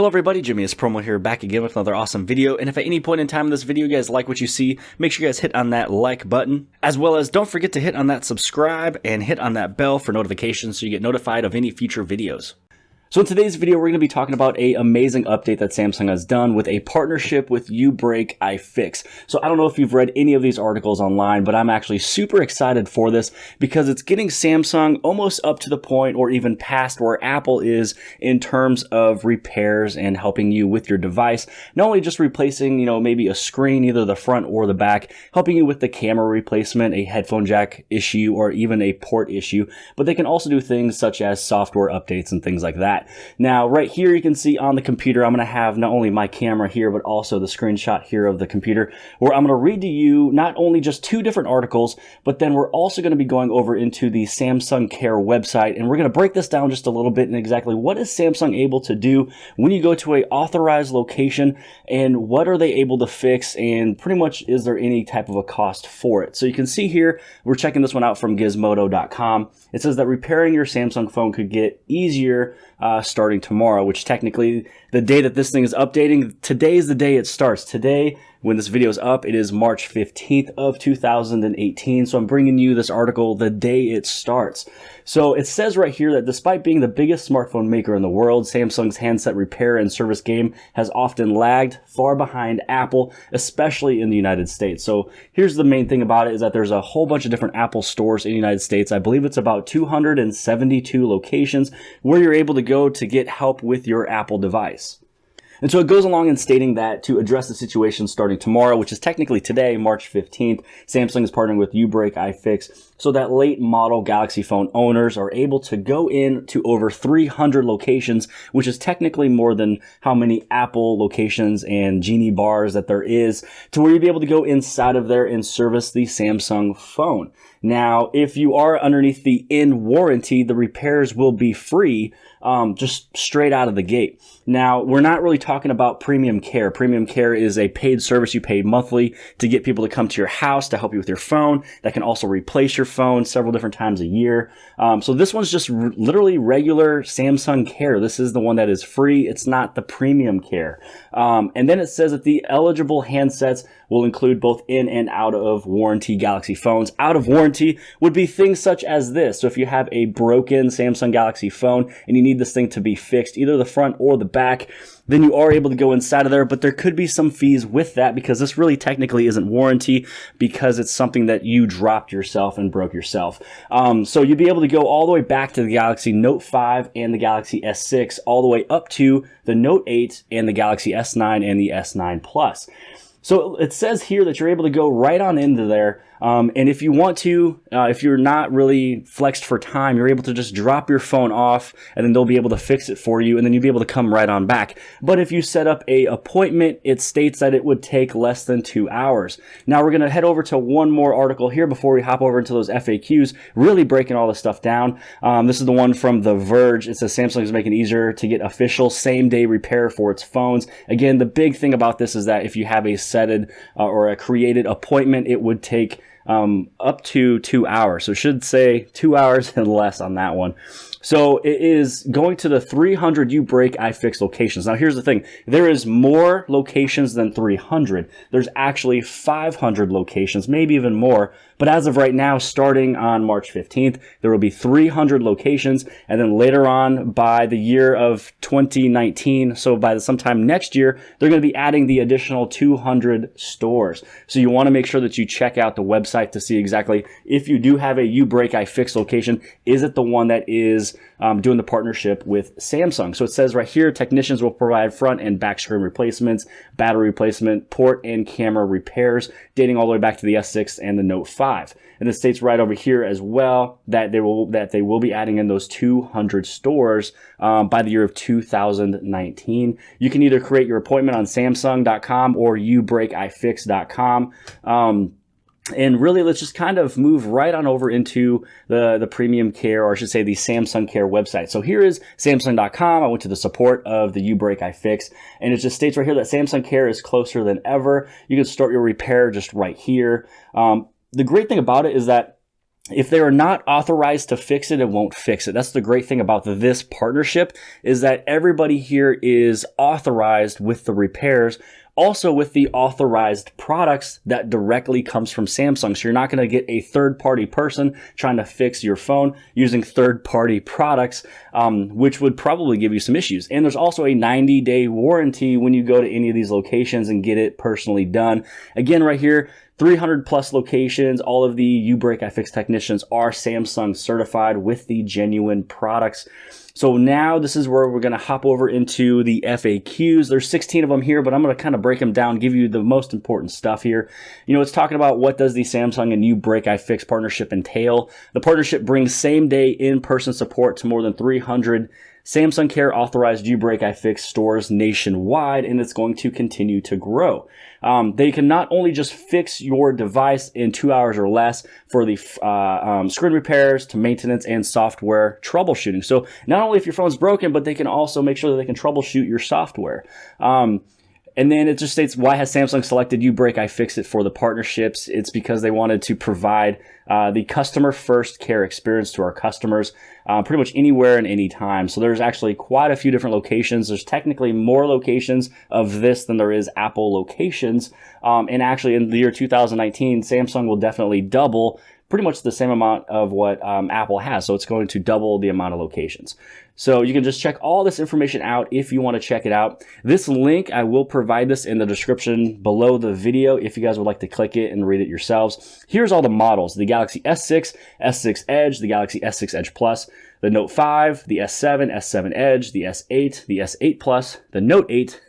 Hello everybody, jimmyispromo here, back again with another awesome video. And if at any point in time in this video you guys like what you see, make sure you guys hit on that like button, as well as don't forget to hit on that subscribe and hit on that bell for notifications so you get notified of any future videos. So in today's video, we're going to be talking about an amazing update that Samsung has done with a partnership with uBreakiFix. So I don't know if you've read any of these articles online, but I'm actually super excited for this because it's getting Samsung almost up to the point or even past where Apple is in terms of repairs and helping you with your device. Not only just replacing, maybe a screen, either the front or the back, helping you with the camera replacement, a headphone jack issue, or even a port issue, but they can also do things such as software updates and things like that. Now, right here, you can see on the computer, I'm going to have not only my camera here, but also the screenshot here of the computer, where I'm going to read to you not only just two different articles, but then we're also going to be going over into the Samsung Care website, and we're going to break this down just a little bit and exactly what is Samsung able to do when you go to a authorized location, and what are they able to fix, and pretty much is there any type of a cost for it. So you can see here, we're checking this one out from gizmodo.com. It says that repairing your Samsung phone could get easier starting tomorrow, which technically the day that this thing is updating, today is the day it starts. Today, when this video is up, it is March 15th of 2018. So I'm bringing you this article the day it starts. So it says right here that despite being the biggest smartphone maker in the world, Samsung's handset repair and service game has often lagged far behind Apple, especially in the United States. So here's the main thing about it is that there's a whole bunch of different Apple stores in the United States. I believe it's about 272 locations where you're able to go to get help with your Apple device. And so it goes along in stating that to address the situation starting tomorrow, which is technically today, March 15th, Samsung is partnering with uBreakiFix so that late model Galaxy phone owners are able to go in to over 300 locations, which is technically more than how many Apple locations and Genie bars that there is, to where you'll be able to go inside of there and service the Samsung phone. Now, if you are underneath the in warranty, the repairs will be free, just straight out of the gate. Now, we're not really talking about premium care. Premium care is a paid service you pay monthly to get people to come to your house to help you with your phone. That can also replace your phone several different times a year. So this one's just literally regular Samsung Care. This is the one that is free. It's not the premium care. And then it says that the eligible handsets will include both in and out of warranty Galaxy phones. Out of warranty would be things such as this. So if you have a broken Samsung Galaxy phone and you need this thing to be fixed, either the front or the back, then you are able to go inside of there, but there could be some fees with that because this really technically isn't warranty because it's something that you dropped yourself and broke yourself. So you'd be able to go all the way back to the Galaxy Note 5 and the Galaxy S6, all the way up to the Note 8 and the Galaxy S9 and the S9 Plus. So it says here that you're able to go right on into there. And if you want to, if you're not really flexed for time, you're able to just drop your phone off and then they'll be able to fix it for you and then you'll be able to come right on back. But if you set up a appointment, it states that it would take less than 2 hours. Now we're going to head over to one more article here before we hop over into those FAQs, really breaking all this stuff down. This is the one from The Verge. It says Samsung is making it easier to get official same-day repair for its phones. Again, the big thing about this is that if you have a setted or a created appointment, it would take up to 2 hours. So it should say 2 hours and less on that one. So it is going to the 300 uBreakiFix locations. Now here's the thing. There is more locations than 300. There's actually 500 locations, maybe even more. But as of right now, starting on March 15th, there will be 300 locations. And then later on by the year of 2019, so by sometime next year, they're going to be adding the additional 200 stores. So you want to make sure that you check out the website to see exactly if you do have a uBreakiFix location, is it the one that is doing the partnership with Samsung. So it says right here, technicians will provide front and back screen replacements, battery replacement, port and camera repairs, dating all the way back to the S6 and the Note 5. And it states right over here as well that they will be adding in those 200 stores by the year of 2019. You can either create your appointment on Samsung.com or uBreakiFix.com. And really, let's just kind of move right on over into the premium care, or I should say the Samsung Care website. So here is Samsung.com. I went to the support of the uBreakiFix, and it just states right here that Samsung Care is closer than ever. You can start your repair just right here. The great thing about it is that if they are not authorized to fix it, it won't fix it. That's the great thing about this partnership, is that everybody here is authorized with the repairs, also with the authorized products that directly comes from Samsung. So you're not going to get a third-party person trying to fix your phone using third-party products, which would probably give you some issues. And there's also a 90-day warranty when you go to any of these locations and get it personally done. Again, right here, 300 plus locations, all of the uBreakiFix technicians are Samsung certified with the genuine products. So now this is where we're going to hop over into the FAQs. There's 16 of them here, but I'm going to kind of break them down, give you the most important stuff here. You know, it's talking about what does the Samsung and uBreakiFix partnership entail. The partnership brings same-day in-person support to more than 300 Samsung Care authorized uBreakiFix stores nationwide, and it's going to continue to grow. They can not only just fix your device in 2 hours or less for the screen repairs to maintenance and software troubleshooting. So not only if your phone's broken, but they can also make sure that they can troubleshoot your software. And then it just states, why has Samsung selected uBreakiFix for the partnerships? It's because they wanted to provide the customer first care experience to our customers pretty much anywhere and anytime. So there's actually quite a few different locations. There's technically more locations of this than there is Apple locations. And actually in the year 2019, Samsung will definitely double pretty much the same amount of what Apple has. So it's going to double the amount of locations. So you can just check all this information out if you want to check it out. This link, I will provide this in the description below the video if you guys would like to click it and read it yourselves. Here's all the models: the Galaxy S6, S6 Edge, the Galaxy S6 Edge Plus, the Note 5, the S7, S7 Edge, the S8, the S8 Plus, the Note 8,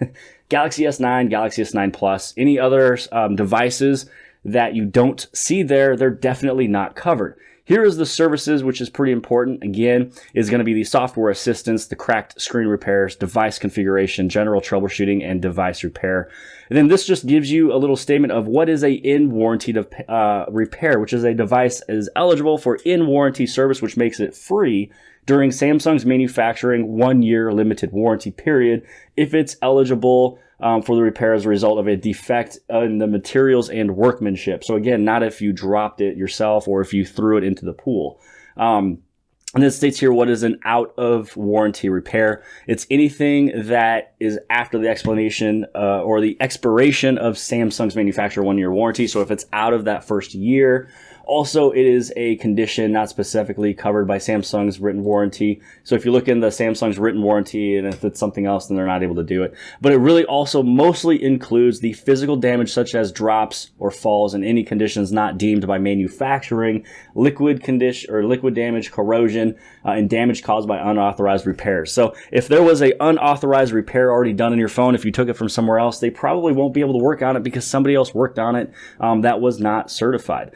Galaxy S9, Galaxy S9 Plus. Any other devices that you don't see there, they're definitely not covered. Here is the services, which is pretty important. Again, is going to be the software assistance, the cracked screen repairs, device configuration, general troubleshooting, and device repair. And then this just gives you a little statement of what is a in-warranty repair, which is a device is eligible for in-warranty service, which makes it free during Samsung's manufacturing 1-year limited warranty period if it's eligible for the repair as a result of a defect in the materials and workmanship. So again, not if you dropped it yourself or if you threw it into the pool. And it states here what is an out of warranty repair. It's anything that is after the explanation or the expiration of Samsung's manufacturer 1-year warranty. So if it's out of that first year. Also, it is a condition not specifically covered by Samsung's written warranty. So if you look in the Samsung's written warranty and if it's something else, then they're not able to do it. But it really also mostly includes the physical damage such as drops or falls in any conditions not deemed by manufacturing, liquid condition or liquid damage, corrosion, and damage caused by unauthorized repairs. So if there was a unauthorized repair already done in your phone, if you took it from somewhere else, they probably won't be able to work on it because somebody else worked on it that was not certified.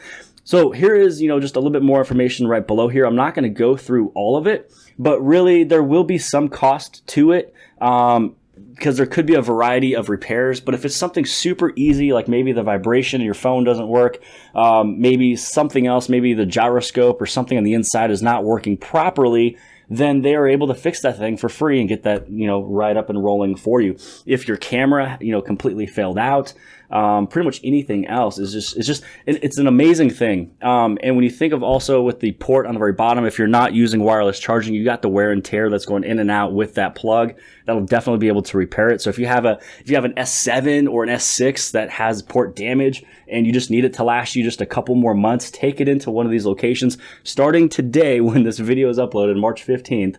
So here is, just a little bit more information right below here. I'm not going to go through all of it, but really there will be some cost to it because there could be a variety of repairs. But if it's something super easy, like maybe the vibration in your phone doesn't work, maybe something else, maybe the gyroscope or something on the inside is not working properly, then they are able to fix that thing for free and get that, right up and rolling for you. If your camera, completely failed out, pretty much anything else it's an amazing thing. And when you think of also with the port on the very bottom, if you're not using wireless charging, you got the wear and tear that's going in and out with that plug. That'll definitely be able to repair it. So if you have an S7 or an S6 that has port damage and you just need it to last you just a couple more months, take it into one of these locations starting today when this video is uploaded, March 15th,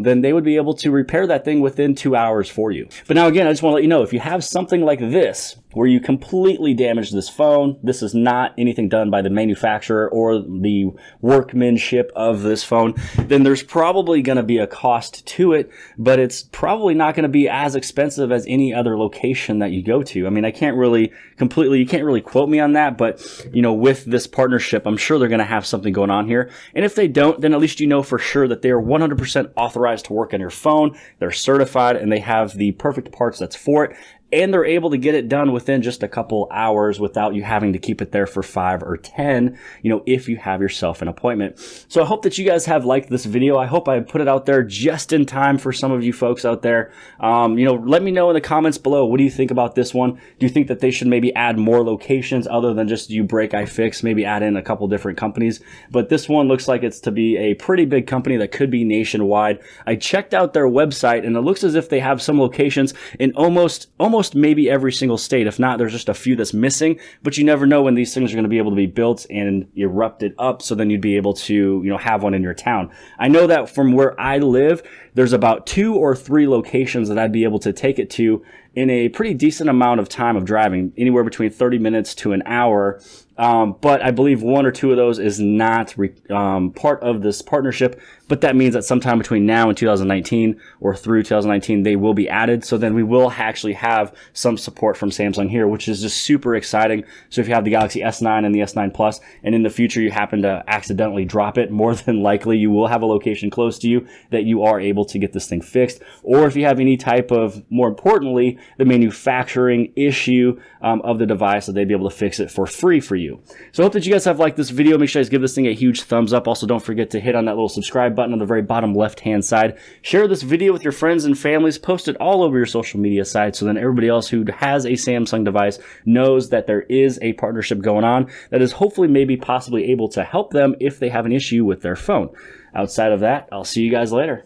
then they would be able to repair that thing within 2 hours for you. But now again, I just want to let you know, if you have something like this, where you completely damage this phone, this is not anything done by the manufacturer or the workmanship of this phone, then there's probably going to be a cost to it, but it's probably not going to be as expensive as any other location that you go to. I mean, you can't really quote me on that, but with this partnership, I'm sure they're going to have something going on here. And if they don't, then at least you know for sure that they are 100% authorized to work on your phone. They're certified and they have the perfect parts that's for it. and they're able to get it done within just a couple hours without you having to keep it there for 5 or 10, if you have yourself an appointment. So I hope that you guys have liked this video. I hope I put it out there just in time for some of you folks out there. Let me know in the comments below, what do you think about this one? Do you think that they should maybe add more locations other than just uBreakiFix, maybe add in a couple different companies? But this one looks like it's to be a pretty big company that could be nationwide. I checked out their website and it looks as if they have some locations in almost maybe every single state. If not, there's just a few that's missing, but you never know when these things are going to be able to be built and erupted up, so then you'd be able to have one in your town. I know that from where I live, there's about 2 or 3 locations that I'd be able to take it to in a pretty decent amount of time of driving, anywhere between 30 minutes to an hour. But I believe 1 or 2 of those is not part of this partnership, but that means that sometime between now and 2019 or through 2019, they will be added. So then we will actually have some support from Samsung here, which is just super exciting. So if you have the Galaxy S9 and the S9 Plus, and in the future you happen to accidentally drop it, more than likely you will have a location close to you that you are able to get this thing fixed. Or if you have any type of, more importantly, the manufacturing issue of the device, that they'd be able to fix it for free for you. So I hope that you guys have liked this video. Make sure you guys give this thing a huge thumbs up. Also, don't forget to hit on that little subscribe button on the very bottom left-hand side. Share this video with your friends and families. Post it all over your social media sites, so then everybody else who has a Samsung device knows that there is a partnership going on that is hopefully maybe possibly able to help them if they have an issue with their phone. Outside of that, I'll see you guys later.